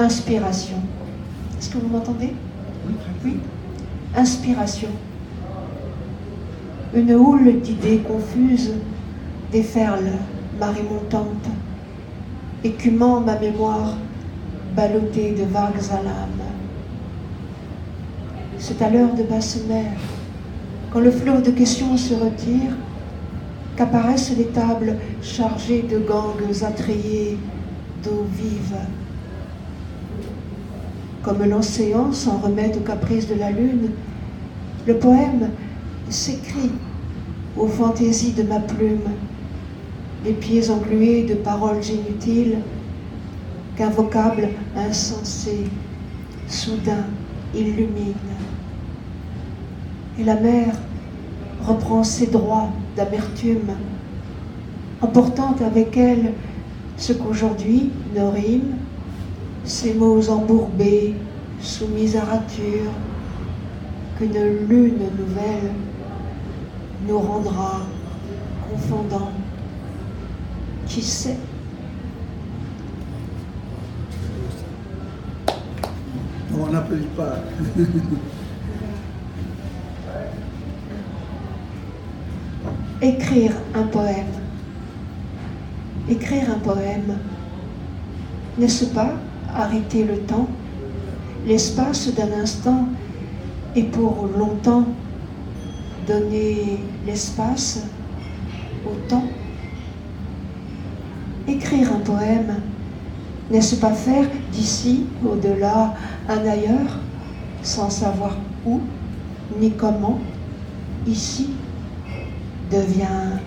Inspiration. Est-ce que vous m'entendez? Oui. Inspiration. Une houle d'idées confuses déferle, marée montante, écumant ma mémoire, ballottée de vagues à l'âme. C'est à l'heure de basse mer, quand le flot de questions se retire, qu'apparaissent les tables chargées de gangues attrayées d'eau vive. Comme l'océan s'en remet aux caprices de la lune, le poème s'écrit aux fantaisies de ma plume, les pieds englués de paroles inutiles, qu'un vocable insensé, soudain, illumine. Et la mer reprend ses droits d'amertume, emportant avec elle ce qu'aujourd'hui ne rime, ces mots embourbés, soumis à rature, qu'une lune nouvelle nous rendra confondants. Qui sait? On n'applaudit pas. Écrire un poème. Écrire un poème, n'est-ce pas arrêter le temps, l'espace d'un instant, et pour longtemps donner l'espace au temps? Écrire un poème, n'est-ce pas faire d'ici, au-delà, un ailleurs, sans savoir où, ni comment, ici devient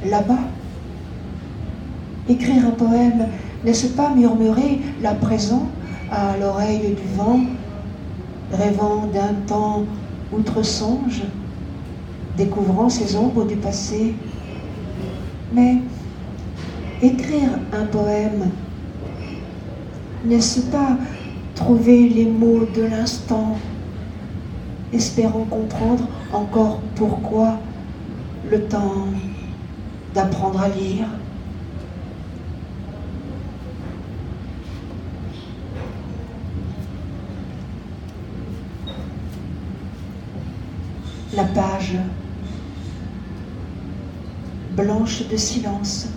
là-bas? Écrire un poème, n'est-ce pas murmurer là présent à l'oreille du vent, rêvant d'un temps outre-songe, découvrant ses ombres du passé? Mais écrire un poème, n'est-ce pas trouver les mots de l'instant, espérant comprendre encore pourquoi le temps d'apprendre à lire? La page blanche de silence,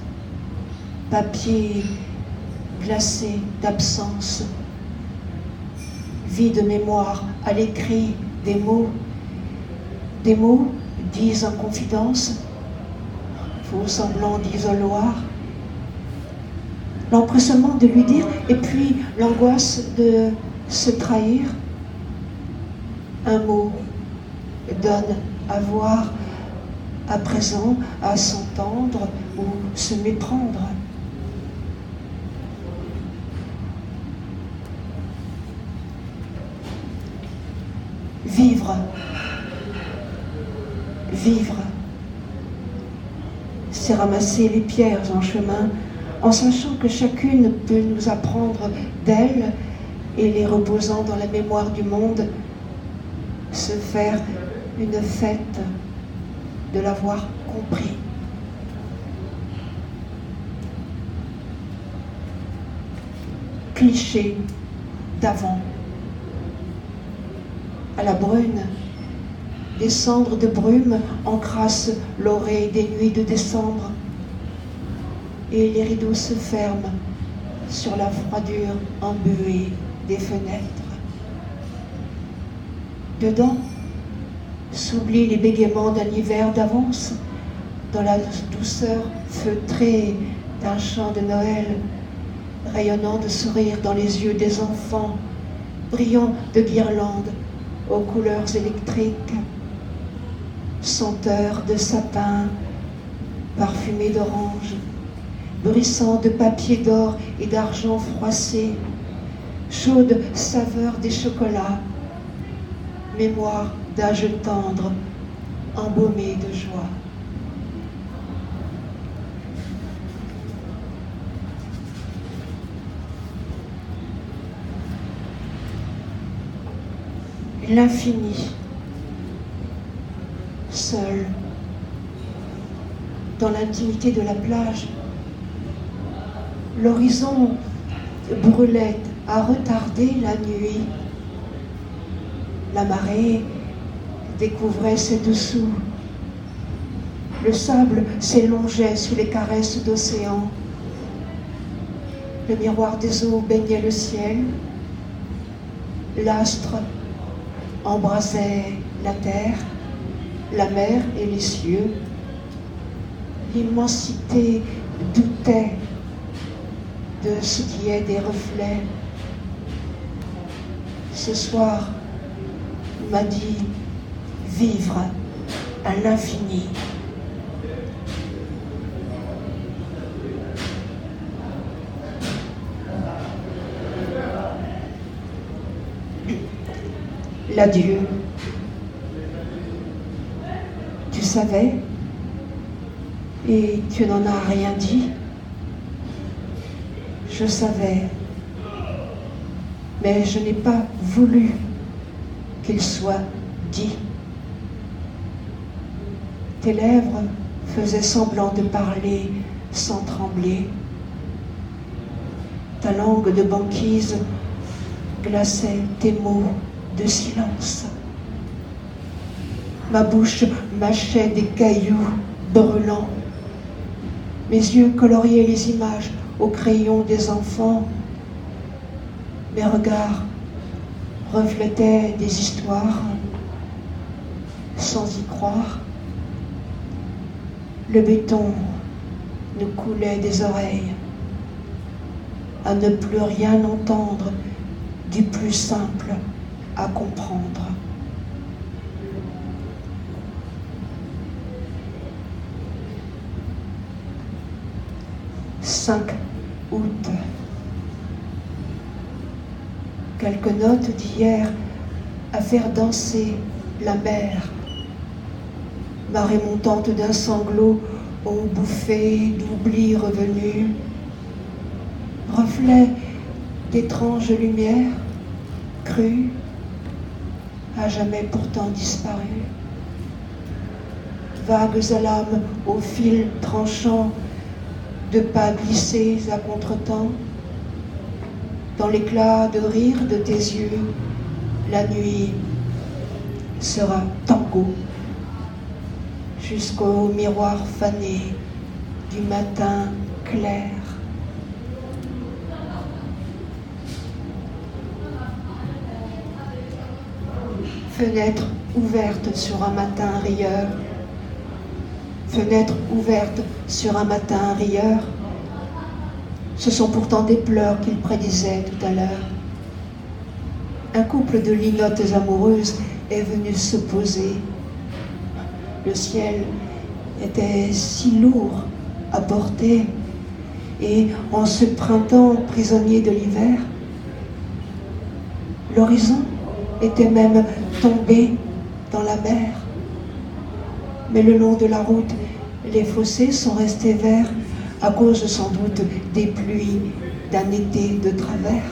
papier glacé d'absence, vie de mémoire à l'écrit des mots disent en confidence, faux semblant d'isoloir, l'empressement de lui dire et puis l'angoisse de se trahir. Un mot donne à voir, à présent, à s'entendre ou se méprendre. Vivre, c'est ramasser les pierres en chemin, en sachant que chacune peut nous apprendre d'elle, et les reposant dans la mémoire du monde, se faire une fête de l'avoir compris. Cliché d'avant. À la brune, des cendres de brume encrassent l'oreille des nuits de décembre, et les rideaux se ferment sur la froidure embuée des fenêtres. Dedans, s'oublient les bégaiements d'un hiver d'avance, dans la douceur feutrée d'un chant de Noël, rayonnant de sourires dans les yeux des enfants, brillant de guirlandes aux couleurs électriques, senteur de sapin, parfumé d'orange, bruissant de papier d'or et d'argent froissé, chaude saveur des chocolats, mémoire d'âge tendre, embaumé de joie. L'infini, seul, dans l'intimité de la plage, l'horizon brûlait a retardé la nuit. La marée découvrait ses dessous. Le sable s'élongeait sous les caresses d'océan. Le miroir des eaux baignait le ciel. L'astre embrasait la terre, la mer et les cieux. L'immensité doutait de ce qui est des reflets. Ce soir, il m'a dit vivre à l'infini. L'adieu. Tu savais et tu n'en as rien dit. Je savais, mais je n'ai pas voulu qu'il soit dit. Tes lèvres faisaient semblant de parler sans trembler. Ta langue de banquise glaçait tes mots de silence. Ma bouche mâchait des cailloux brûlants. Mes yeux coloriaient les images au crayon des enfants. Mes regards reflétaient des histoires sans y croire. Le béton nous coulait des oreilles à ne plus rien entendre du plus simple à comprendre. « 5 août. Quelques notes d'hier à faire danser la mer. Marée montante d'un sanglot aux bouffées d'oubli revenu. Reflet d'étranges lumières crues, à jamais pourtant disparues. Vagues à l'âme au fil tranchant de pas glissés à contretemps. Dans l'éclat de rire de tes yeux, la nuit sera tango jusqu'au miroir fané du matin clair. Fenêtre ouverte sur un matin rieur. Fenêtre ouverte sur un matin rieur. Ce sont pourtant des pleurs qu'il prédisait tout à l'heure. Un couple de linottes amoureuses est venu se poser. Le ciel était si lourd à porter, et en ce printemps prisonnier de l'hiver, l'horizon était même tombé dans la mer. Mais le long de la route, les fossés sont restés verts à cause sans doute des pluies d'un été de travers.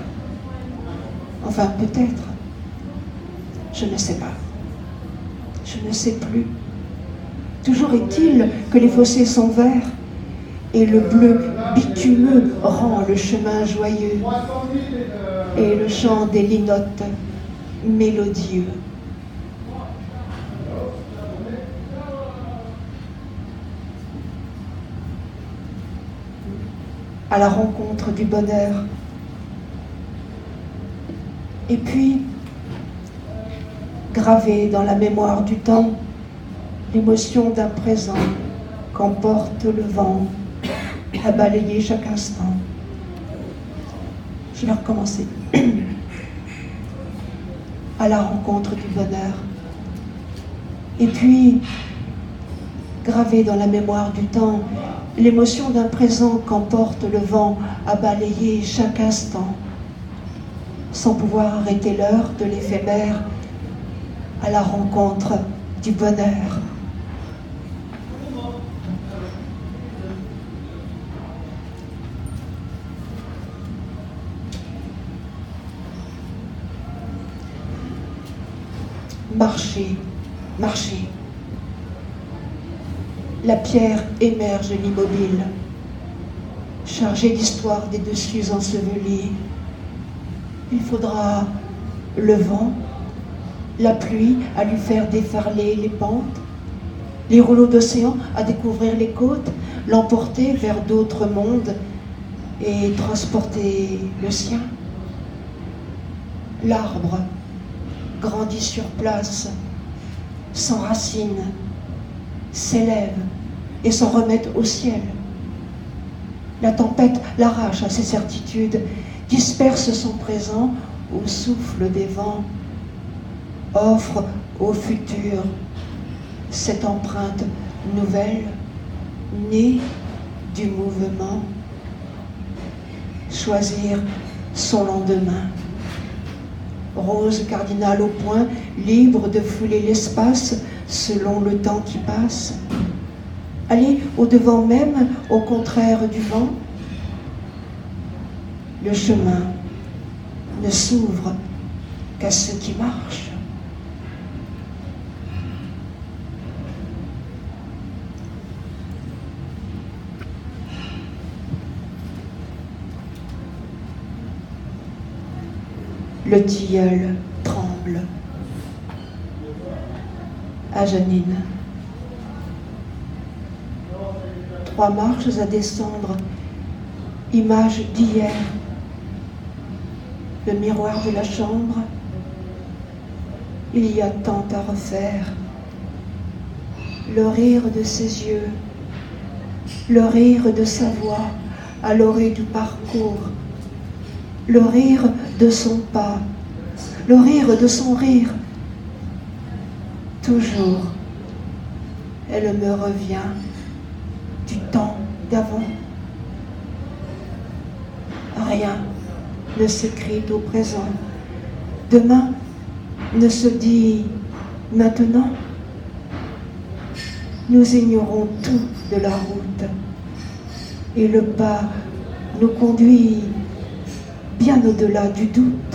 Enfin, peut-être. Je ne sais pas. Je ne sais plus. Toujours est-il que les fossés sont verts et le bleu bitumeux rend le chemin joyeux et le chant des linottes mélodieux. À la rencontre du bonheur. Et puis, gravé dans la mémoire du temps, l'émotion d'un présent qu'emporte le vent à balayer chaque instant. Je vais recommencer. À la rencontre du bonheur. Et puis, gravé dans la mémoire du temps, l'émotion d'un présent qu'emporte le vent à balayer chaque instant, sans pouvoir arrêter l'heure de l'éphémère, à la rencontre du bonheur. Marcher, marcher. La pierre émerge l'immobile, chargée d'histoires des dessus ensevelis. Il faudra le vent, la pluie à lui faire déferler les pentes, les rouleaux d'océan à découvrir les côtes, l'emporter vers d'autres mondes et transporter le sien. L'arbre grandit sur place, s'enracine, s'élève et s'en remet au ciel. La tempête l'arrache à ses certitudes, disperse son présent au souffle des vents, offre au futur cette empreinte nouvelle, née du mouvement. Choisir son lendemain. Rose cardinale au point, libre de fouler l'espace selon le temps qui passe. Aller au-devant même, au contraire du vent. Le chemin ne s'ouvre qu'à ceux qui marchent. Le tilleul tremble. À Janine. 3 marches à descendre, image d'hier. Le miroir de la chambre, il y a tant à refaire. Le rire de ses yeux, le rire de sa voix à l'orée du parcours, le rire de son pas, le rire de son rire. Toujours, elle me revient du temps d'avant. Rien ne s'écrit au présent. Demain ne se dit maintenant. Nous ignorons tout de la route et le pas nous conduit bien au-delà du doute.